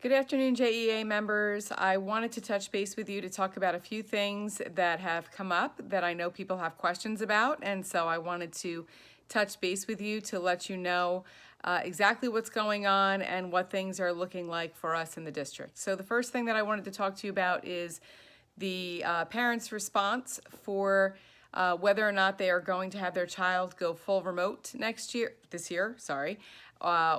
Good afternoon, JEA members. I wanted to touch base with you to talk about a few things that have come up that I know people have questions about, and so I wanted to touch base with you to let you know exactly what's going on and what things are looking like for us in the district. So the first thing that I wanted to talk to you about is the parents' response for whether or not they are going to have their child go full remote this year,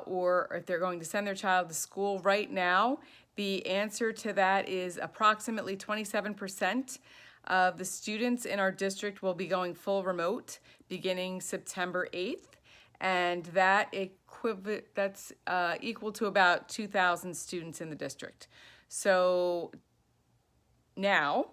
or if they're going to send their child to school right now. The answer to that is approximately 27% of the students in our district will be going full remote beginning September 8th, and that's equal to about 2,000 students in the district. So now,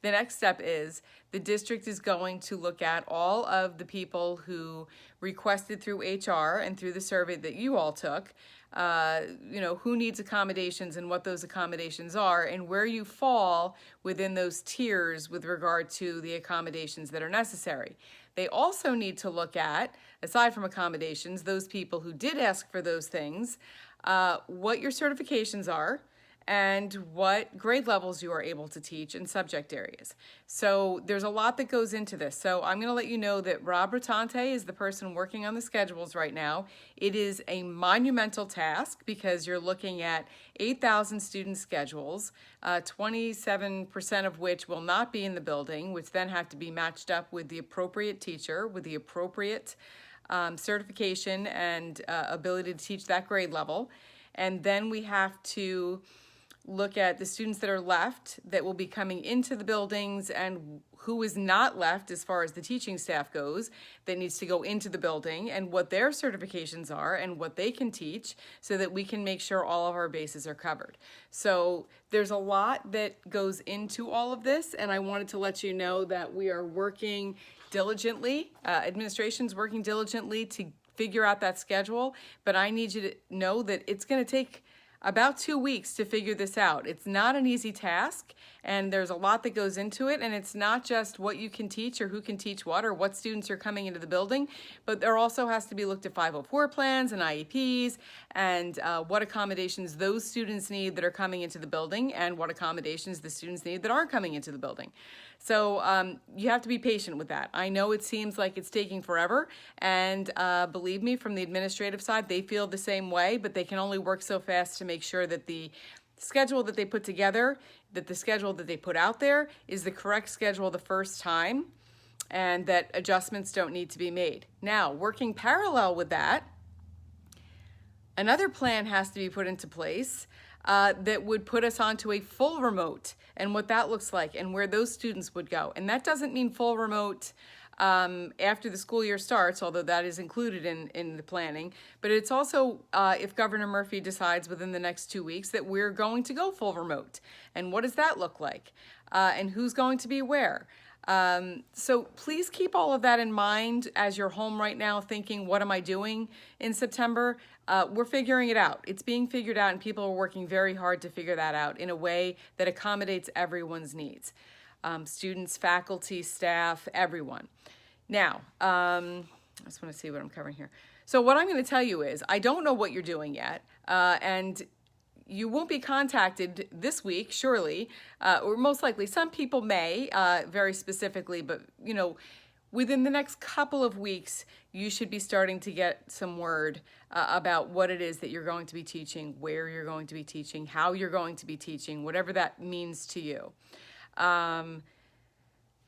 the next step is the district is going to look at all of the people who requested through HR and through the survey that you all took, who needs accommodations and what those accommodations are and where you fall within those tiers with regard to the accommodations that are necessary. They also need to look at, aside from accommodations, those people who did ask for those things, what your certifications are, and what grade levels you are able to teach in subject areas. So there's a lot that goes into this. So I'm going to let you know that Rob Rotante is the person working on the schedules right now. It is a monumental task because you're looking at 8,000 student schedules, 27% of which will not be in the building, which then have to be matched up with the appropriate teacher, with the appropriate certification and ability to teach that grade level. And then we have to look at the students that are left that will be coming into the buildings and who is not left as far as the teaching staff goes that needs to go into the building and what their certifications are and what they can teach so that we can make sure all of our bases are covered. So there's a lot that goes into all of this, and I wanted to let you know that we are working diligently, administration's working diligently to figure out that schedule, but I need you to know that it's going to take about 2 weeks to figure this out. It's not an easy task, and there's a lot that goes into it, and it's not just what you can teach or who can teach what or what students are coming into the building, but there also has to be looked at 504 plans and IEPs and what accommodations those students need that are coming into the building and what accommodations the students need that aren't coming into the building. So you have to be patient with that. I know it seems like it's taking forever, and believe me, from the administrative side, they feel the same way, but they can only work so fast to make sure that the schedule that they put together, that the schedule that they put out there is the correct schedule the first time, and that adjustments don't need to be made. Now, working parallel with that, another plan has to be put into place that would put us onto a full remote and what that looks like and where those students would go. And that doesn't mean full remote after the school year starts, although that is included in the planning. But it's also if Governor Murphy decides within the next 2 weeks that we're going to go full remote. And what does that look like? And who's going to be where? So please keep all of that in mind as you're home right now thinking, what am I doing in September? We're figuring it out. It's being figured out, and people are working very hard to figure that out in a way that accommodates everyone's needs. Students, faculty, staff, everyone. Now, I just want to see what I'm covering here. So what I'm going to tell you is, I don't know what you're doing yet, and you won't be contacted this week, surely, or most likely. Some people may, very specifically, but within the next couple of weeks, you should be starting to get some word about what it is that you're going to be teaching, where you're going to be teaching, how you're going to be teaching, whatever that means to you.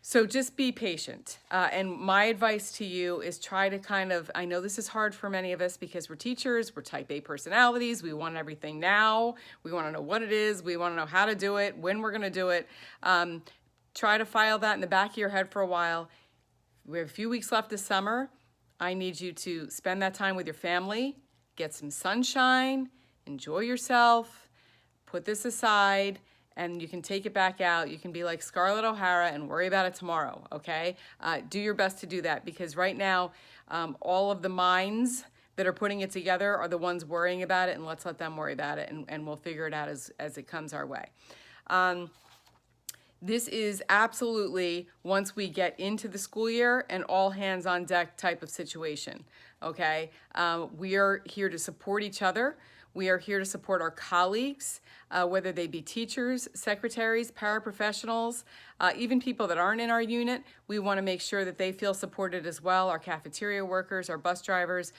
So just be patient. And my advice to you is try to I know this is hard for many of us because we're teachers, we're type A personalities, we want everything now, we want to know what it is, we want to know how to do it, when we're going to do it. Try to file that in the back of your head for a while. We have a few weeks left this summer. I need you to spend that time with your family, get some sunshine, enjoy yourself, put this aside, and you can take it back out. You can be like Scarlett O'Hara and worry about it tomorrow, okay? Do your best to do that because right now, all of the minds that are putting it together are the ones worrying about it, and let's let them worry about it, and we'll figure it out as it comes our way. This is absolutely, once we get into the school year, an all hands on deck type of situation, okay? We are here to support each other. We are here to support our colleagues, whether they be teachers, secretaries, paraprofessionals, even people that aren't in our unit. We want to make sure that they feel supported as well, our cafeteria workers, our bus drivers.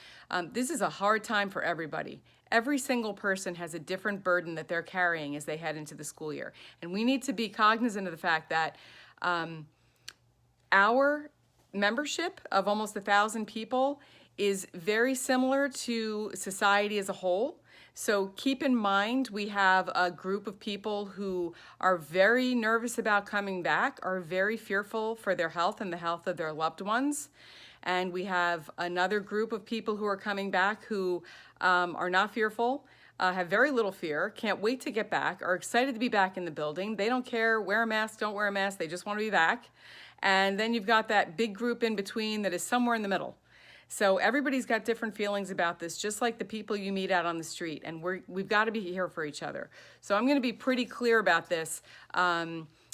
This is a hard time for everybody. Every single person has a different burden that they're carrying as they head into the school year. And we need to be cognizant of the fact that our membership of almost 1,000 people is very similar to society as a whole. So keep in mind, we have a group of people who are very nervous about coming back, are very fearful for their health and the health of their loved ones. And we have another group of people who are coming back who are not fearful, have very little fear, can't wait to get back, are excited to be back in the building. They don't care, wear a mask, don't wear a mask, they just want to be back. And then you've got that big group in between that is somewhere in the middle. So everybody's got different feelings about this, just like the people you meet out on the street, and we've got to be here for each other. So I'm going to be pretty clear about this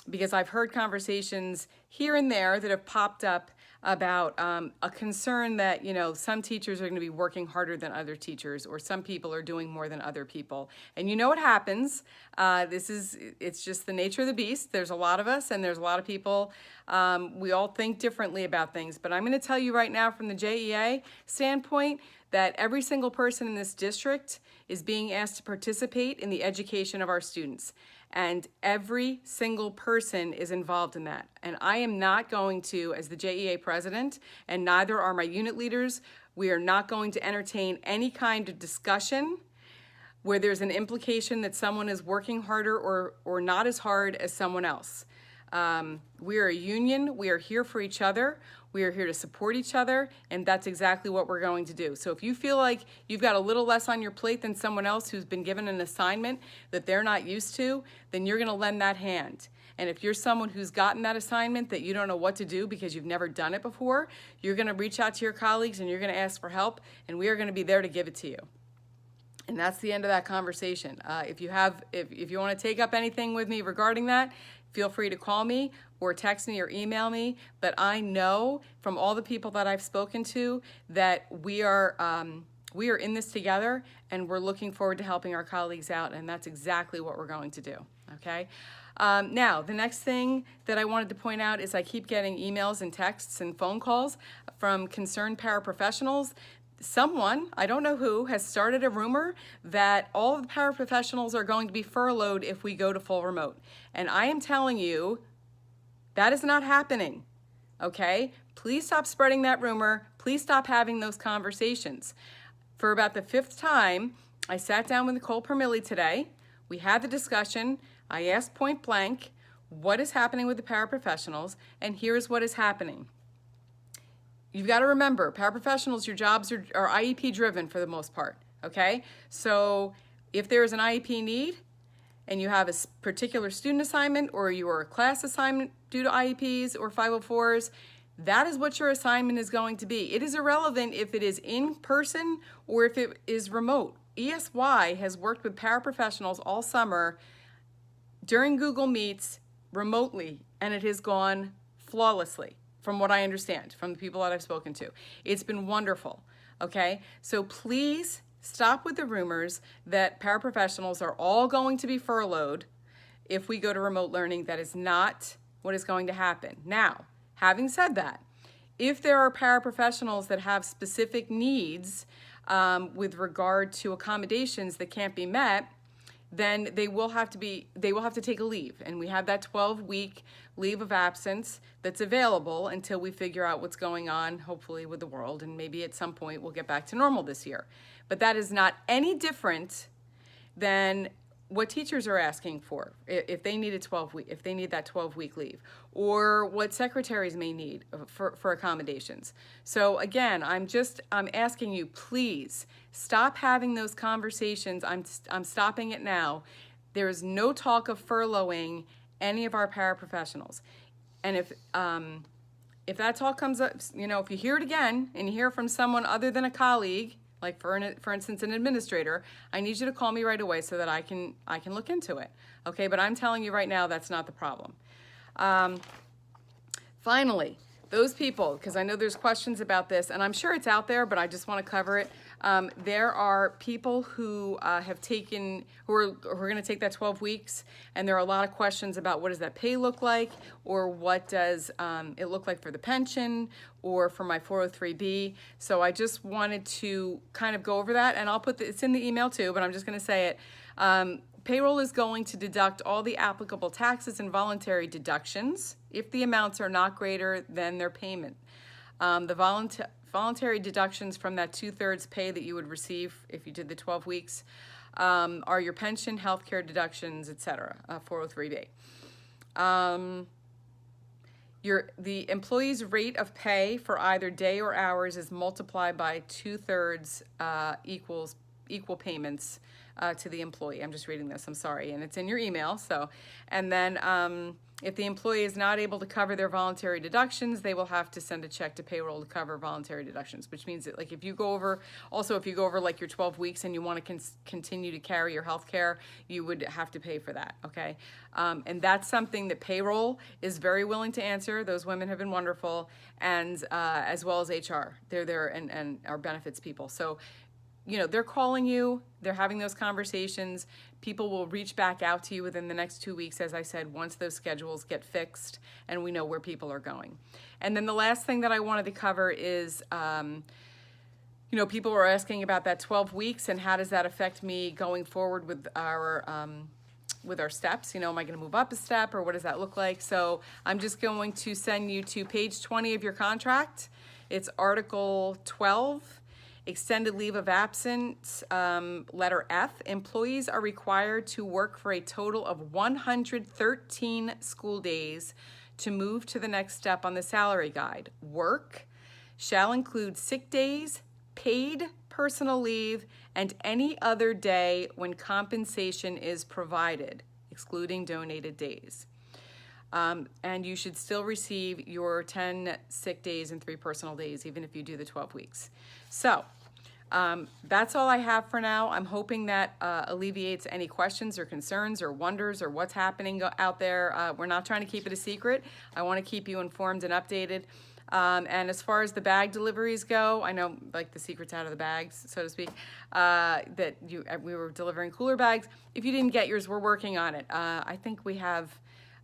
because I've heard conversations here and there that have popped up about a concern that, you know, some teachers are going to be working harder than other teachers, or some people are doing more than other people. And you know what happens. It's just the nature of the beast. There's a lot of us, and there's a lot of people. We all think differently about things. But I'm going to tell you right now from the JEA standpoint that every single person in this district is being asked to participate in the education of our students. And every single person is involved in that. And I am not going to, as the JEA president, and neither are my unit leaders, we are not going to entertain any kind of discussion where there's an implication that someone is working harder or not as hard as someone else. We are a union, we are here for each other, we are here to support each other, and that's exactly what we're going to do. So if you feel like you've got a little less on your plate than someone else who's been given an assignment that they're not used to, then you're going to lend that hand. And if you're someone who's gotten that assignment that you don't know what to do because you've never done it before, you're going to reach out to your colleagues and you're going to ask for help, and we are going to be there to give it to you. And that's the end of that conversation. If you want to take up anything with me regarding that, feel free to call me or text me or email me. But I know from all the people that I've spoken to that we are in this together, and we're looking forward to helping our colleagues out, and that's exactly what we're going to do, okay? Now, the next thing that I wanted to point out is I keep getting emails and texts and phone calls from concerned paraprofessionals. Someone, I don't know who, has started a rumor that all of the paraprofessionals are going to be furloughed if we go to full remote. And I am telling you, that is not happening, okay? Please stop spreading that rumor. Please stop having those conversations. For about the 5th time, I sat down with Nicole Permilli today. We had the discussion. I asked point blank, what is happening with the paraprofessionals? And here's what is happening. You've got to remember, paraprofessionals, your jobs are IEP driven for the most part, okay? So if there is an IEP need and you have a particular student assignment or you are a class assignment due to IEPs or 504s, that is what your assignment is going to be. It is irrelevant if it is in person or if it is remote. ESY has worked with paraprofessionals all summer during Google Meets remotely, and it has gone flawlessly. From what I understand, from the people that I've spoken to. It's been wonderful, okay? So please stop with the rumors that paraprofessionals are all going to be furloughed if we go to remote learning. That is not what is going to happen. Now, having said that, if there are paraprofessionals that have specific needs with regard to accommodations that can't be met, then they will have to take a leave, and we have that 12-week leave of absence that's available until we figure out what's going on, hopefully with the world, and maybe at some point we'll get back to normal this year. But that is not any different than what teachers are asking for if they need that 12-week leave, or what secretaries may need for accommodations. So again, I'm asking you, please stop having those conversations. I'm stopping it now. There is no talk of furloughing any of our paraprofessionals. And if that talk comes up, you know, if you hear it again and you hear from someone other than a colleague, like for instance, an administrator, I need you to call me right away so that I can look into it. Okay, but I'm telling you right now, that's not the problem. Finally, those people, because I know there's questions about this, and I'm sure it's out there, but I just want to cover it. There are people who who are going to take that 12 weeks, and there are a lot of questions about what does that pay look like, or what does it look like for the pension, or for my 403B. So I just wanted to kind of go over that, and I'll put it's in the email too, but I'm just going to say it. Payroll is going to deduct all the applicable taxes and voluntary deductions if the amounts are not greater than their payment. The voluntary deductions from that 2/3 pay that you would receive if you did the 12 weeks are your pension, healthcare deductions, etc., 403B. The employee's rate of pay for either day or hours is multiplied by 2/3 equal payments to the employee. I'm just reading this, I'm sorry, and it's in your email. So, and then if the employee is not able to cover their voluntary deductions, they will have to send a check to payroll to cover voluntary deductions, which means that, like, if you go over like your 12 weeks and you want to continue to carry your health care, you would have to pay for that, okay? And that's something that payroll is very willing to answer. Those women have been wonderful, and as well as HR. They're there and our benefits people. So, you know, they're calling you, they're having those conversations. People will reach back out to you within the next 2 weeks, as I said, once those schedules get fixed and we know where people are going. And then the last thing that I wanted to cover is, you know, people were asking about that 12 weeks and how does that affect me going forward with our steps. You know, am I going to move up a step, or what does that look like? So I'm just going to send you to page 20 of your contract. It's Article 12. Extended leave of absence, letter F. Employees are required to work for a total of 113 school days to move to the next step on the salary guide. Work shall include sick days, paid personal leave, and any other day when compensation is provided, excluding donated days. And you should still receive your 10 sick days and 3 personal days, even if you do the 12 weeks. So that's all I have for now. I'm hoping that alleviates any questions or concerns or wonders or what's happening out there. We're not trying to keep it a secret. I want to keep you informed and updated. And as far as the bag deliveries go, I know, like, the secret's out of the bags, so to speak, that we were delivering cooler bags. If you didn't get yours, we're working on it. I think we have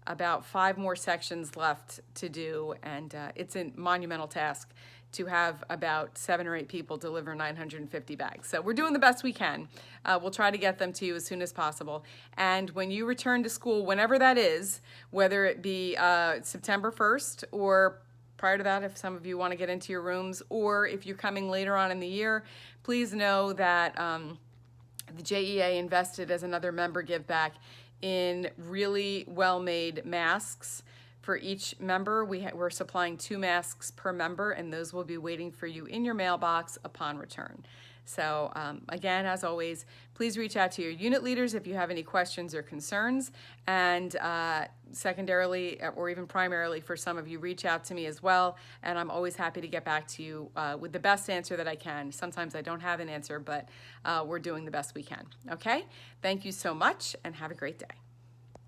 about 5 more sections left to do, and it's a monumental task to have about 7 or 8 people deliver 950 bags. So we're doing the best we can. We'll try to get them to you as soon as possible. And when you return to school, whenever that is, whether it be September 1st or prior to that, if some of you want to get into your rooms, or if you're coming later on in the year, please know that the JEA invested as another member give back in really well-made masks for each member. We're supplying 2 masks per member, and those will be waiting for you in your mailbox upon return. So again, as always, please reach out to your unit leaders if you have any questions or concerns. And secondarily, or even primarily for some of you, reach out to me as well. And I'm always happy to get back to you with the best answer that I can. Sometimes I don't have an answer, but we're doing the best we can. Okay? Thank you so much, and have a great day.